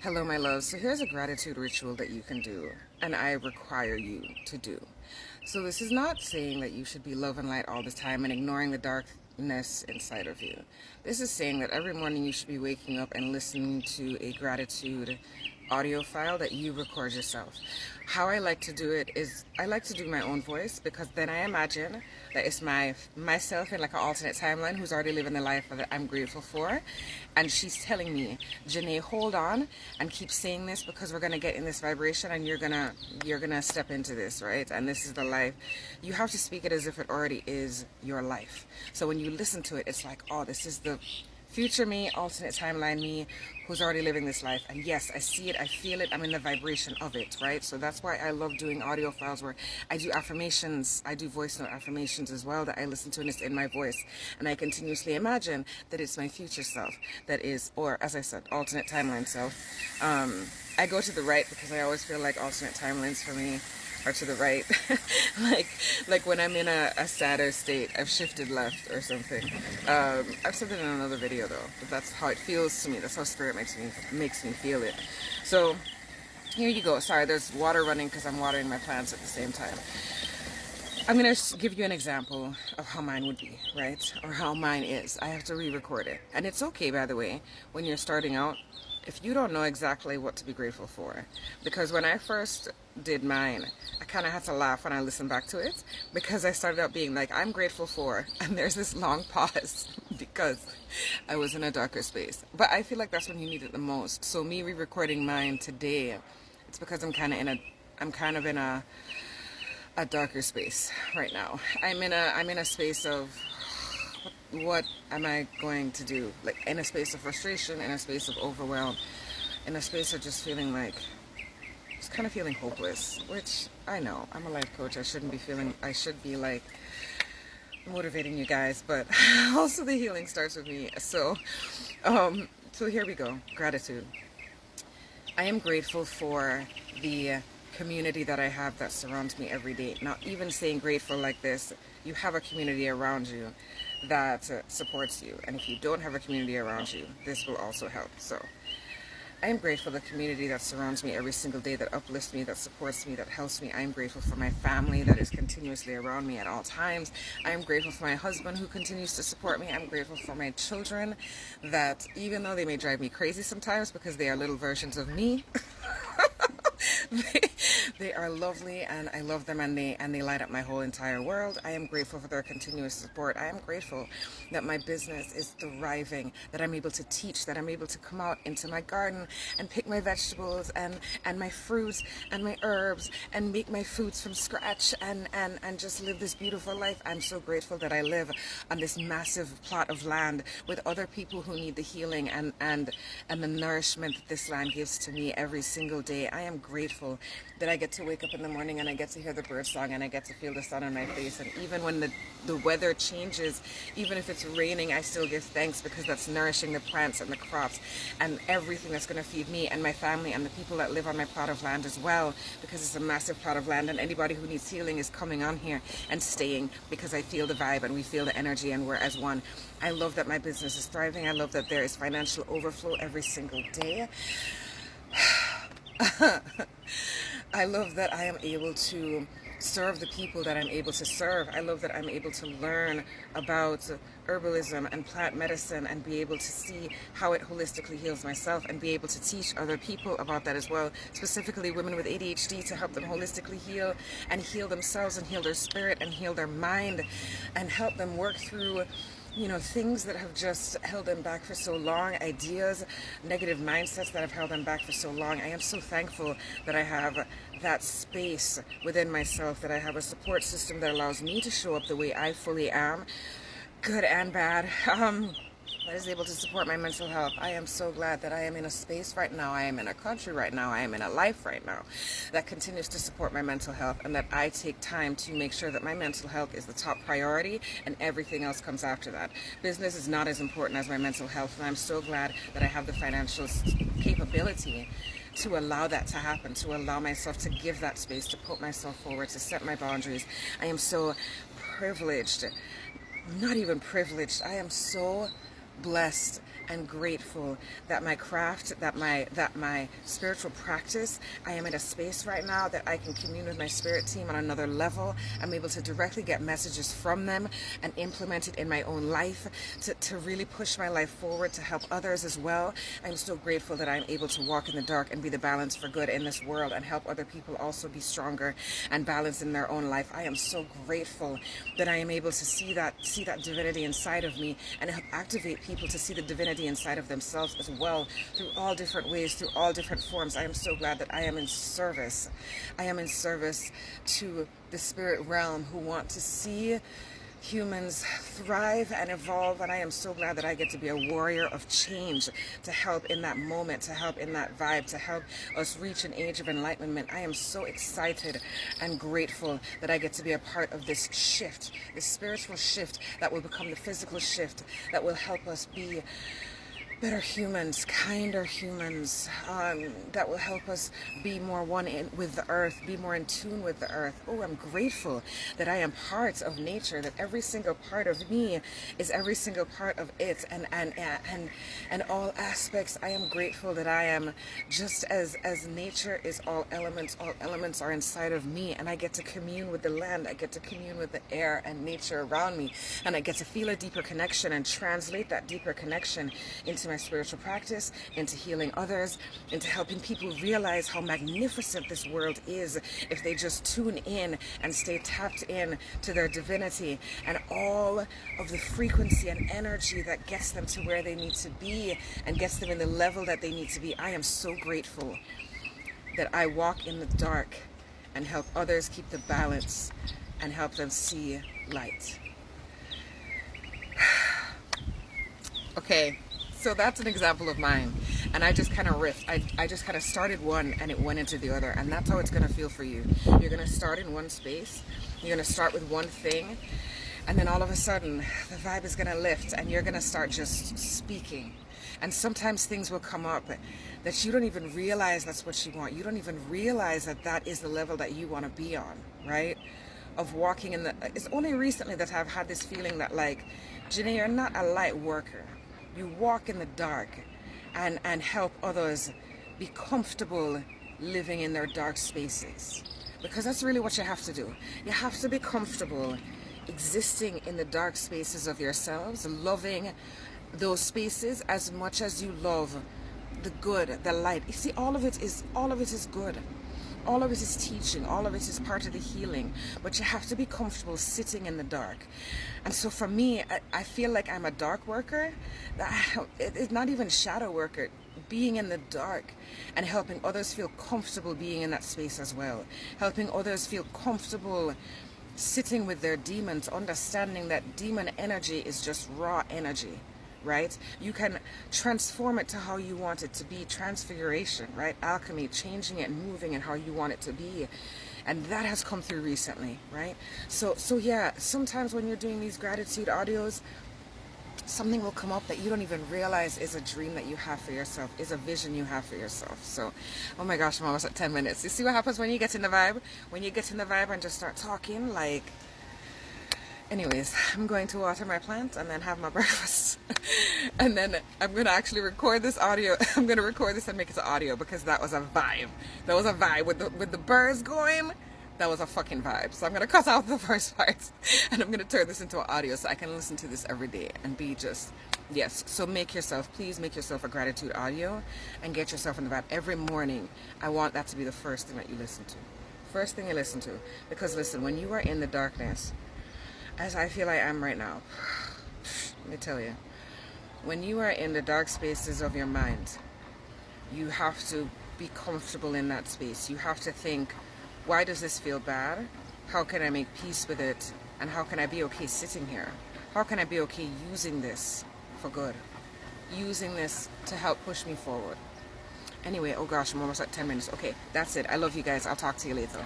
Hello, my love. So here's a gratitude ritual that you can do, and I require you to do. So this is not saying that you should be love and light all the time and ignoring the darkness inside of you. This is saying that every morning you should be waking up and listening to a gratitude audio file that you record yourself. How I like to do it is I like to do my own voice because then I imagine that it's myself in like an alternate timeline who's already living the life that I'm grateful for, and she's telling me, Janae, hold on and keep saying this because we're gonna get in this vibration and you're gonna step into this, right? And this is the life. You have to speak it as if it already is your life. So when you listen to it, it's like, oh, this is the future me, alternate timeline me, who's already living this life. And yes, I see it, I feel it, I'm in the vibration of it, right? So that's why I love doing audio files where I do affirmations, I do voice note affirmations as well that I listen to and it's in my voice. And I continuously imagine that it's my future self that is, or as I said, alternate timeline self. I go to the right because I always feel like alternate timelines for me or to the right. like when I'm in a sadder state, I've shifted left or something. I've said that in another video though, but that's how it feels to me. That's how spirit makes me feel it. So here you go. Sorry, there's water running because I'm watering my plants at the same time. I'm going to give you an example of how mine would be, right? Or how mine is. I have to re-record it. And it's okay, by the way, when you're starting out, if you don't know exactly what to be grateful for. Because when I first did mine, I kind of had to laugh when I listened back to it because I started out being like, I'm grateful for, and there's this long pause because I was in a darker space. But I feel like that's when you need it the most. So me re-recording mine today, it's because I'm kind of in a darker space right now. I'm in a space of what am I going to do? Like in a space of frustration, in a space of overwhelm, in a space of just feeling like, just kind of feeling hopeless, which I know I'm a life coach. I should be like motivating you guys, but also the healing starts with me. So here we go. Gratitude. I am grateful for the community that I have that surrounds me every day. Now, even saying grateful like this, you have a community around you that supports you. And if you don't have a community around you, this will also help. So I am grateful for the community that surrounds me every single day, that uplifts me, that supports me, that helps me. I am grateful for my family that is continuously around me at all times. I am grateful for my husband who continues to support me. I'm grateful for my children that even though they may drive me crazy sometimes because they are little versions of me, they are lovely and I love them and they light up my whole entire world. I am grateful for their continuous support. I am grateful that my business is thriving, that I'm able to teach, that I'm able to come out into my garden and pick my vegetables and my fruits and my herbs and make my foods from scratch and just live this beautiful life. I'm so grateful that I live on this massive plot of land with other people who need the healing and the nourishment that this land gives to me every single day. I am grateful that I get to wake up in the morning and I get to hear the bird song and I get to feel the sun on my face. And even when the weather changes, even if it's raining, I still give thanks because that's nourishing the plants and the crops and everything that's going to feed me and my family and the people that live on my plot of land as well, because it's a massive plot of land and anybody who needs healing is coming on here and staying because I feel the vibe and we feel the energy and we're as one. I love that my business is thriving. I love that there is financial overflow every single day. I love that I am able to serve the people that I'm able to serve. I love that I'm able to learn about herbalism and plant medicine and be able to see how it holistically heals myself and be able to teach other people about that as well, specifically women with ADHD, to help them holistically heal and heal themselves and heal their spirit and heal their mind and help them work through things that have just held them back for so long, ideas, negative mindsets that have held them back for so long. I am so thankful that I have that space within myself, that I have a support system that allows me to show up the way I fully am, good and bad, that is able to support my mental health. I am so glad that I am in a space right now, I am in a country right now, I am in a life right now that continues to support my mental health, and that I take time to make sure that my mental health is the top priority and everything else comes after that. Business is not as important as my mental health, and I'm so glad that I have the financial capability to allow that to happen, to allow myself to give that space, to put myself forward, to set my boundaries. I am so privileged, not even privileged, I am so blessed and grateful that my craft, that my spiritual practice, I am in a space right now that I can commune with my spirit team on another level. I'm able to directly get messages from them and implement it in my own life to really push my life forward, to help others as well. I'm so grateful that I'm able to walk in the dark and be the balance for good in this world and help other people also be stronger and balanced in their own life. I am so grateful that I am able to see that divinity inside of me and help activate people to see the divinity inside of themselves as well, through all different ways, through all different forms. I am so glad that I am in service. I am in service to the spirit realm who want to see humans thrive and evolve, and I am so glad that I get to be a warrior of change, to help in that moment, to help in that vibe, to help us reach an age of enlightenment. I am so excited and grateful that I get to be a part of this shift, this spiritual shift that will become the physical shift that will help us be better humans, kinder humans, that will help us be more one with the earth, be more in tune with the earth. Oh, I'm grateful that I am part of nature, that every single part of me is every single part of it, and all aspects. I am grateful that I am just as nature is all elements are inside of me, and I get to commune with the land, I get to commune with the air and nature around me, and I get to feel a deeper connection and translate that deeper connection into my spiritual practice, into healing others, into helping people realize how magnificent this world is if they just tune in and stay tapped in to their divinity and all of the frequency and energy that gets them to where they need to be and gets them in the level that they need to be. I am so grateful that I walk in the dark and help others keep the balance and help them see light. Okay. So that's an example of mine, and I just kind of riffed. I just kind of started one and it went into the other, and that's how it's going to feel for you. You're going to start in one space, you're going to start with one thing, and then all of a sudden the vibe is going to lift and you're going to start just speaking. And sometimes things will come up that you don't even realize that's what you want. You don't even realize that that is the level that you want to be on, right? Of walking in the... It's only recently that I've had this feeling that, like, Janae, you're not a light worker. You walk in the dark and help others be comfortable living in their dark spaces. Because that's really what you have to do. You have to be comfortable existing in the dark spaces of yourselves, loving those spaces as much as you love the good, the light. You see, all of it is good. All of it is teaching, all of it is part of the healing, but you have to be comfortable sitting in the dark. And so for me, I feel like I'm a dark worker. It's not even shadow worker, being in the dark and helping others feel comfortable being in that space as well. Helping others feel comfortable sitting with their demons, understanding that demon energy is just raw energy. Right? You can transform it to how you want it to be. Transfiguration, right? Alchemy, changing it and moving it how you want it to be. And that has come through recently, right? So yeah, sometimes when you're doing these gratitude audios, something will come up that you don't even realize is a dream that you have for yourself, is a vision you have for yourself. So, oh my gosh, I'm almost at 10 minutes. You see what happens when you get in the vibe? When you get in the vibe and just start talking, like... Anyways, I'm going to water my plants and then have my breakfast. And then I'm going to actually record this audio. I'm going to record this and make it to audio because that was a vibe. That was a vibe with the birds going. That was a fucking vibe. So I'm going to cut out the first part and I'm going to turn this into an audio so I can listen to this every day and be just, yes. So please make yourself a gratitude audio and get yourself in the vibe. Every morning, I want that to be the first thing that you listen to. First thing you listen to. Because listen, when you are in the darkness, as I feel I am right now, let me tell you, when you are in the dark spaces of your mind, you have to be comfortable in that space. You have to think, why does this feel bad? How can I make peace with it? And how can I be okay sitting here? How can I be okay using this for good? Using this to help push me forward. Anyway, oh gosh, I'm almost at 10 minutes. Okay, that's it. I love you guys. I'll talk to you later.